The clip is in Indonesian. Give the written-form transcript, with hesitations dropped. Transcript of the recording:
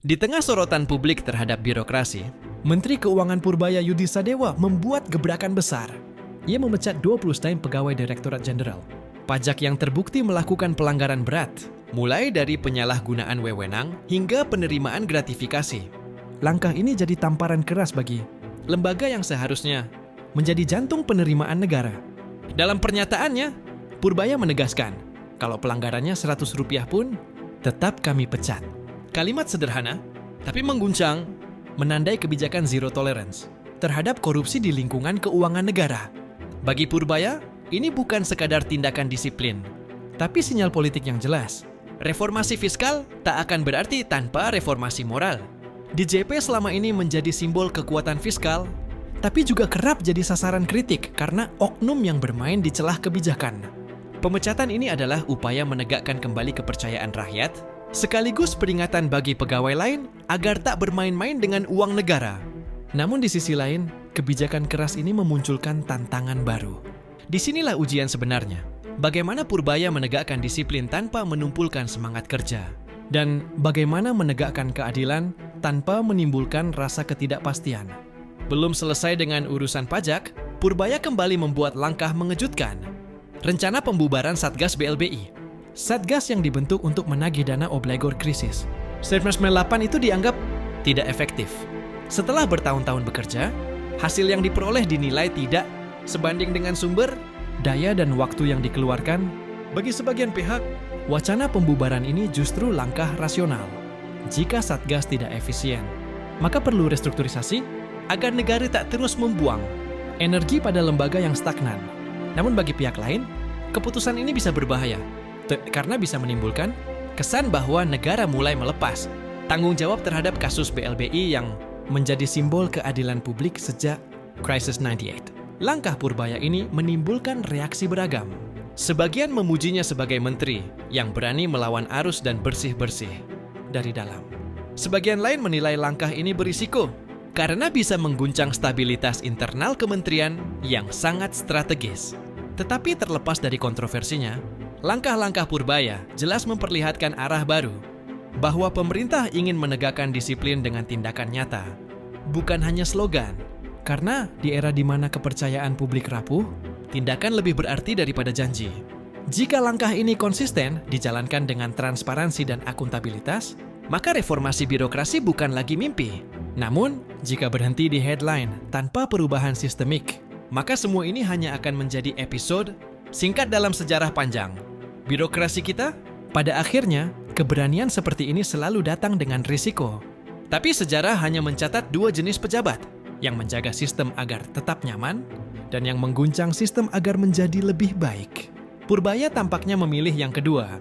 Di tengah sorotan publik terhadap birokrasi, Menteri Keuangan Purbaya Yudi Sadewa membuat gebrakan besar. Ia memecat 29 pegawai Direktorat Jenderal. pajak yang terbukti melakukan pelanggaran berat, mulai dari penyalahgunaan wewenang hingga penerimaan gratifikasi. Langkah ini jadi tamparan keras bagi Lembaga yang seharusnya menjadi jantung penerimaan negara. dalam pernyataannya, Purbaya menegaskan kalau pelanggarannya Rp100 pun Tetap kami pecat. kalimat sederhana, tapi mengguncang, menandai kebijakan zero tolerance Terhadap korupsi di lingkungan keuangan negara. Bagi Purbaya, ini bukan sekadar tindakan disiplin. Tapi sinyal politik yang jelas. Reformasi fiskal tak akan berarti tanpa reformasi moral. DJP selama ini menjadi simbol kekuatan fiskal, Tapi juga kerap jadi sasaran kritik karena oknum yang bermain di celah kebijakan. pemecatan ini adalah upaya menegakkan kembali kepercayaan rakyat, sekaligus peringatan bagi pegawai lain agar tak bermain-main dengan uang negara. Namun di sisi lain, kebijakan keras ini memunculkan tantangan baru. Disinilah ujian sebenarnya. Bagaimana Purbaya menegakkan disiplin tanpa menumpulkan semangat kerja? Dan bagaimana menegakkan keadilan tanpa menimbulkan rasa ketidakpastian. Belum selesai dengan urusan pajak, Purbaya kembali membuat langkah mengejutkan. Rencana pembubaran Satgas BLBI. Satgas yang dibentuk untuk menagih dana obligor krisis. Statement 98 itu dianggap tidak efektif. Setelah bertahun-tahun bekerja, hasil yang diperoleh dinilai tidak sebanding dengan sumber, Daya dan waktu yang dikeluarkan, bagi sebagian pihak, wacana pembubaran ini justru langkah rasional. Jika Satgas tidak efisien, maka perlu restrukturisasi agar negara tak terus membuang. energi pada lembaga yang stagnan. Namun bagi pihak lain, keputusan ini bisa berbahaya karena bisa menimbulkan kesan bahwa negara mulai melepas tanggung jawab terhadap kasus BLBI yang Menjadi simbol keadilan publik sejak Crisis 98. langkah Purbaya ini menimbulkan reaksi beragam. Sebagian memujinya sebagai menteri yang berani melawan arus dan bersih-bersih Dari dalam, Sebagian lain menilai langkah ini berisiko karena bisa mengguncang stabilitas internal kementerian yang sangat strategis. Tetapi terlepas dari kontroversinya, langkah-langkah Purbaya jelas memperlihatkan arah baru bahwa pemerintah ingin menegakkan disiplin dengan tindakan nyata, bukan hanya slogan. karena di era di mana kepercayaan publik rapuh, Tindakan lebih berarti daripada janji. jika langkah ini konsisten dijalankan dengan transparansi dan akuntabilitas, Maka reformasi birokrasi bukan lagi mimpi. namun jika berhenti di headline tanpa perubahan sistemik, Maka semua ini hanya akan menjadi episode singkat dalam sejarah panjang. Birokrasi kita, pada akhirnya keberanian seperti ini selalu datang dengan risiko. tapi sejarah hanya mencatat dua jenis pejabat, yang menjaga sistem agar tetap nyaman, Dan yang mengguncang sistem agar menjadi lebih baik. Purbaya tampaknya memilih yang kedua.